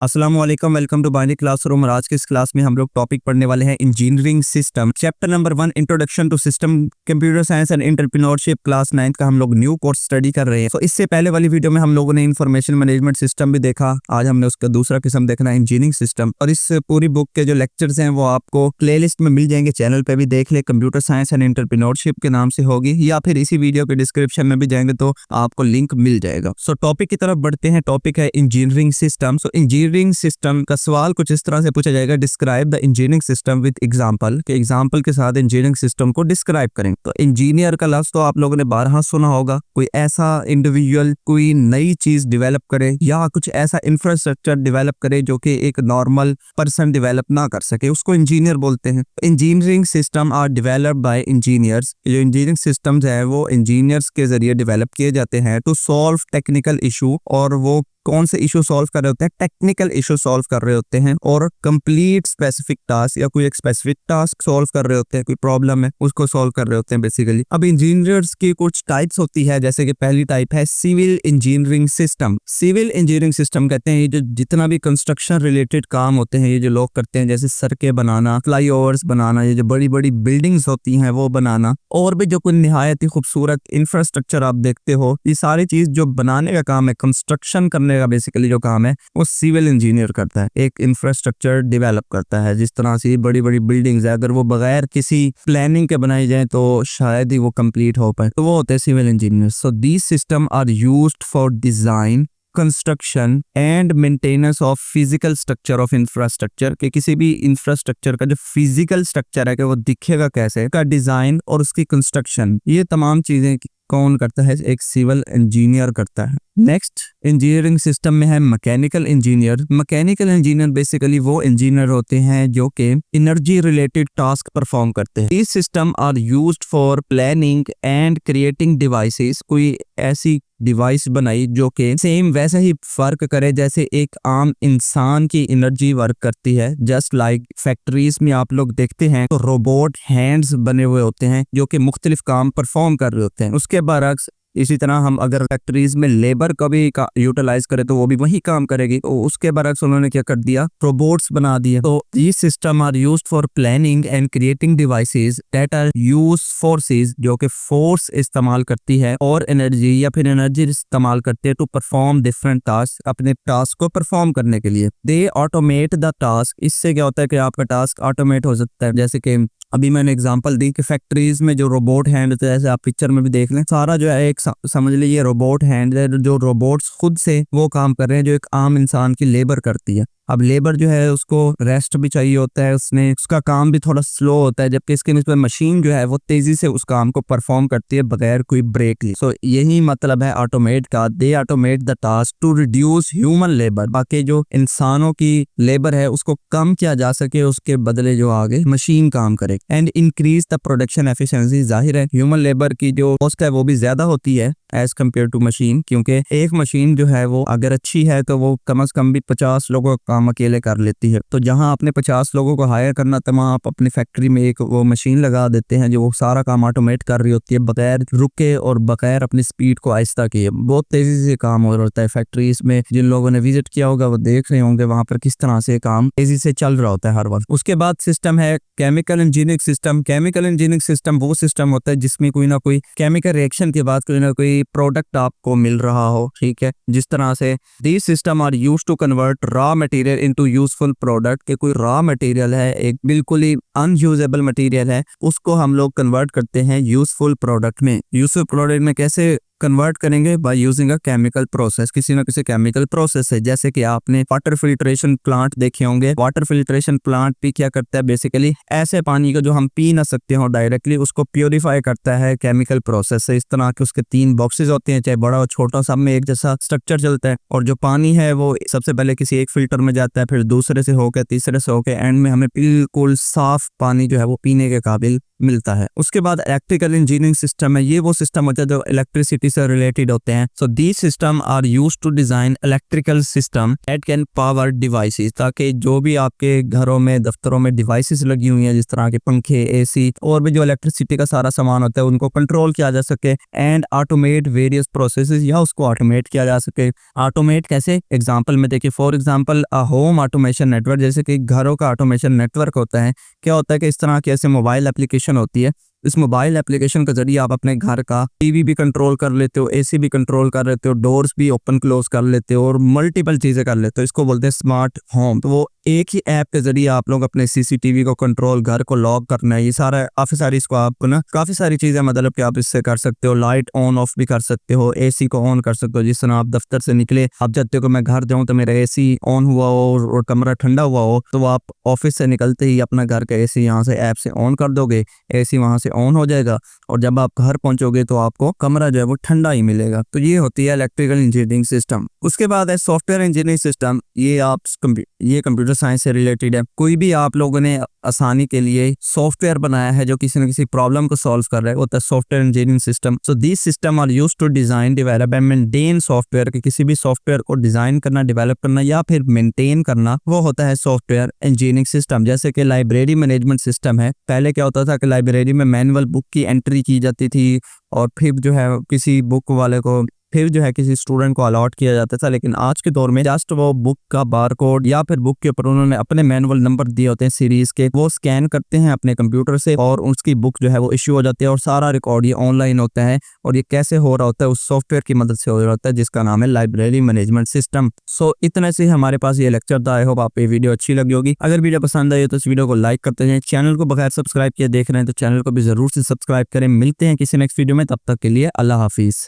अस्सलाम वालेकुम, welcome to binary classroom. और आज की इस क्लास में हम लोग टॉपिक पढ़ने वाले हैं engineering system, chapter number 1 introduction to system computer science and entrepreneurship, class 9 का हम लोग न्यू कोर्स स्टडी कर रहे हैं। तो इससे पहले वाली वीडियो में हम लोगों ने इंफॉर्मेशन मैनेजमेंट सिस्टम भी देखा। आज हमने उसका दूसरा किस्म देखना है इंजीनियरिंग सिस्टम। और इस पूरी बुक के जो लेक्चर्स हैं वो आपको प्लेलिस्ट में मिल जाएंगे, चैनल पे भी देख ले, कंप्यूटर साइंस एंड एंटरप्रेन्योरशिप के नाम से होगी, या फिर इसी वीडियो के डिस्क्रिप्शन में भी जाएंगे तो आपको लिंक मिल जाएगा। सो टॉपिक की तरफ बढ़ते हैं। टॉपिक है इंजीनियरिंग सिस्टम। सो इंजीनियरिंग सिस्टम का सवाल कुछ इस तरह से पूछा जाएगा, describe the engineering system with example, के एग्जांपल के साथ इंजीनियरिंग सिस्टम को डिस्क्राइब करें। तो इंजीनियर का लफ्ज तो आप लोगों ने बारहा सुना होगा। कोई ऐसा इंडिविजुअल कोई नई चीज डेवलप करे या कुछ ऐसा इंफ्रास्ट्रक्चर डेवलप करे जो कि एक नॉर्मल पर्सन डेवलप ना कर सके, उसको इंजीनियर बोलते हैं। Engineering system are developed by engineers. जो इंजीनियरिंग सिस्टम्स है वो इंजीनियर्स के जरिए डेवलप किए जाते हैं टू सॉल्व टेक्निकल इशू। और वो कौन से इशू सॉल्व कर रहे होते हैं? टेक्निकल इशू सॉल्व कर रहे होते हैं। और कंप्लीट स्पेसिफिक टास्क या कोई एक स्पेसिफिक टास्क सॉल्व कर रहे होते हैं, कोई प्रॉब्लम है उसको सॉल्व कर रहे होते हैं बेसिकली। अब इंजीनियर्स की कुछ टाइप्स होती है, जैसे कि पहली टाइप है civil engineering system. Civil engineering system कहते हैं ये जो जितना भी कंस्ट्रक्शन रिलेटेड काम होते हैं, ये जो लोग करते हैं, जैसे सड़कें बनाना, फ्लाईओवर्स बनाना, ये जो बड़ी बड़ी बिल्डिंग्स होती हैं वो बनाना, और भी जो कोई निहायत ही खूबसूरत इंफ्रास्ट्रक्चर आप देखते हो, ये सारी चीज जो बनाने का काम है, कंस्ट्रक्शन करने का बेसिकली जो काम है वो सिविल इंजीनियर करता है। एक इंफ्रास्ट्रक्चर डेवलप करता है, जिस तरह से बड़ी बड़ी बिल्डिंग्स है, अगर वो बगैर किसी प्लानिंग के बनाई जाए तो शायद ही वो कंप्लीट हो पाए, तो वो होते हैं civil engineer. So these system are used for design, construction and maintenance of physical structure of infrastructure, के किसी भी इंफ्रास्ट्रक्चर का जो फिजिकल स्ट्रक्चर है कि वो दिखेगा कैसे, का डिजाइन और उसकी कंस्ट्रक्शन, ये तमाम चीजें कौन करता है? एक सिविल इंजीनियर करता है। नेक्स्ट इंजीनियरिंग सिस्टम में है mechanical engineer. Mechanical engineer basically वो इंजीनियर होते हैं जो कि एनर्जी रिलेटेड टास्क परफॉर्म करते हैं। This system are used for planning and creating devices. कोई ऐसी डिवाइस बनाई जो कि सेम वैसे ही वर्क करे जैसे एक आम इंसान की एनर्जी वर्क करती है। जस्ट लाइक फैक्ट्रीज में आप लोग देखते हैं तो रोबोट हैंड्स बने हुए होते हैं जो कि मुख्तलिफ काम परफॉर्म कर रहे होते हैं। उसके बरक्स इसी तरह हम अगर फैक्ट्रीज में लेबर का भी यूटिलाइज करें तो वो भी वही काम करेगी। तो उसके बरक्स उन्होंने क्या कर दिया? रोबोट्स बना दिए। तो ये system are used for planning and creating devices that are use forces, जो कि फोर्स इस्तेमाल करती है और एनर्जी या फिर एनर्जी इस्तेमाल करती है टू परफॉर्म डिफरेंट टास्क, अपने टास्क को परफॉर्म करने के लिए। दे ऑटोमेट द टास्क। इससे क्या होता है कि आपका टास्क ऑटोमेट हो सकता है। जैसे कि अभी मैंने एग्जांपल दी कि फैक्ट्रीज में जो रोबोट हैंड होते हैं, जैसे आप पिक्चर में भी देख लें, सारा जो है एक समझ लीजिए रोबोट हैंड है, जो रोबोट्स खुद से वो काम कर रहे हैं जो एक आम इंसान की लेबर करती है। अब लेबर जो है उसको रेस्ट भी चाहिए होता है, उसका काम भी थोड़ा स्लो होता है, जबकि इसके निस्बत मशीन जो है वो तेजी से उस काम को परफॉर्म करती है बगैर कोई ब्रेक लिए। सो यही मतलब है ऑटोमेट का। They automate the task to reduce human labour. बाकी जो इंसानों की लेबर है उसको कम किया जा सके, उसके बदले जो आगे मशीन काम करे। And increase the production efficiency. जाहिर है ह्यूमन लेबर की जो कॉस्ट है वो भी ज्यादा होती है एज कम्पेयर टू मशीन, क्योंकि एक मशीन जो है वो अगर अच्छी है तो वो कम से कम भी 50 लोगों का काम अकेले कर लेती है। तो जहां आपने 50 लोगों को हायर करना था, वहां आप अपनी फैक्ट्री में एक वो मशीन लगा देते हैं जो वो सारा काम ऑटोमेट कर रही होती है बगैर रुके और बगैर अपनी स्पीड को आहिस्ता किए। बहुत तेजी से काम हो रहा होता है फैक्ट्रीज में। जिन लोगों ने विजिट किया होगा वो देख रहे होंगे वहां पर किस तरह से काम तेजी से चल रहा होता है हर वक्त। उसके बाद सिस्टम है chemical engineering system. Chemical engineering system वो सिस्टम होता है जिसमें कोई ना कोई केमिकल रिएक्शन के बाद कोई ना कोई प्रोडक्ट आपको मिल रहा हो, ठीक है। जिस तरह से this system are used to convert raw material into useful product, के कोई रॉ मटेरियल है, एक बिल्कुल ही अनयूजेबल मटेरियल है, उसको हम लोग कन्वर्ट करते हैं यूजफुल प्रोडक्ट में। यूजफुल प्रोडक्ट में कैसे कन्वर्ट करेंगे? By using a chemical process, किसी ना किसी केमिकल प्रोसेस है। जैसे कि आपने वाटर फिल्ट्रेशन प्लांट देखे होंगे। वाटर फिल्ट्रेशन प्लांट भी क्या करता है? बेसिकली ऐसे पानी को जो हम पी ना सकते हो डायरेक्टली, उसको प्योरीफाई करता है केमिकल प्रोसेस से। इस तरह के उसके 3 बॉक्सेस होते हैं, चाहे बड़ा और छोटा, सब में एक जैसा स्ट्रक्चर चलता है। और जो पानी है वो सबसे पहले किसी एक फिल्टर में जाता है, फिर दूसरे से होकर, तीसरे से होकर, एंड में हमें बिल्कुल साफ पानी जो है वो पीने के काबिल मिलता है। उसके बाद इलेक्ट्रिकल इंजीनियरिंग सिस्टम है, ये वो सिस्टम होता है जो इलेक्ट्रिसिटी से रिलेटेड होते हैं। So these system are used to design electrical system that can power devices, ताकि जो भी आपके घरों में दफ्तरों में डिवाइसेस लगी हुई हैं जिस तरह के पंखे, एसी और भी जो इलेक्ट्रिसिटी का सारा सामान होता है उनको कंट्रोल किया जा सके एंड ऑटोमेट वेरियस प्रोसेसेस, या उसको ऑटोमेट किया जा सके। ऑटोमेट कैसे? एग्जांपल में देखिए, for example home automation network, जैसे कि घरों का ऑटोमेशन नेटवर्क होता है। क्या होता है कि इस तरह की ऐसे मोबाइल एप्लीकेशन होती है, इस मोबाइल एप्लीकेशन के जरिए आप अपने घर का टीवी भी कंट्रोल कर लेते हो, एसी भी कंट्रोल कर लेते हो, डोर्स भी ओपन क्लोज कर लेते हो और मल्टीपल चीजें कर लेते हो। इसको बोलते हैं स्मार्ट होम। तो वो एक ही ऐप के जरिए आप लोग अपने सीसीटीवी को कंट्रोल, घर को लॉक करना है, ये सारा काफी सारी इसको आपको ना काफी सारी चीजें मतलब कि आप इससे कर सकते हो। लाइट ऑन ऑफ भी कर सकते हो, एसी को ऑन कर सकते हो। जिस तरह आप दफ्तर से निकले, आप चाहते हो कि मैं घर जाऊं तो मेरा एसी ऑन हुआ हो और कमरा ठंडा हुआ हो, तो आप ऑफिस से निकलते ही अपना घर का एसी यहाँ से ऐप से ऑन कर दोगे, एसी वहां से ऑन हो जाएगा और जब आप घर पहुंचोगे तो आपको कमरा जो है वो ठंडा ही मिलेगा। तो ये होती है इलेक्ट्रिकल इंजीनियरिंग सिस्टम। उसके बाद है सॉफ्टवेयर इंजीनियरिंग सिस्टम। ये कंप्यूटर साइंस से रिलेटेड है। कोई भी आप लोगों ने आसानी के लिए सॉफ्टवेयर बनाया है जो किसी न किसी प्रॉब्लम को सॉल्व कर रहा है, होता है software engineering system. So this system are used to design, develop and maintain software. कि किसी भी सॉफ्टवेयर को डिजाइन करना, डेवलप करना या फिर मेंटेन करना, वो होता है सॉफ्टवेयर इंजीनियरिंग सिस्टम। जैसे कि लाइब्रेरी मैनेजमेंट सिस्टम है। पहले क्या होता था कि लाइब्रेरी में मैनुअल बुक की एंट्री की जाती थी और फिर जो है किसी बुक वाले को फिर जो है किसी स्टूडेंट को अलॉट किया जाता था। लेकिन आज के दौर में जस्ट वो बुक का बारकोड या फिर बुक के ऊपर उन्होंने अपने मैनुअल नंबर दिए होते हैं सीरीज के, वो स्कैन करते हैं अपने कंप्यूटर से और उसकी बुक जो है वो इश्यू हो जाती है और सारा रिकॉर्ड ये ऑनलाइन होता है। और ये कैसे हो रहा होता है? उस सॉफ्टवेयर की मदद से हो रहा होता है जिसका नाम है लाइब्रेरी मैनेजमेंट सिस्टम। सो इतने से हमारे पास ये लेक्चर था। आई होप आपको ये वीडियो अच्छी लगी होगी। अगर वीडियो पसंद आई तो इस वीडियो को लाइक करते जाएं। चैनल को बगैर सब्सक्राइब किए देख रहे हैं तो चैनल को भी जरूर से सब्सक्राइब करें। मिलते हैं किसी नेक्स्ट वीडियो में, तब तक के लिए अल्लाह हाफिज।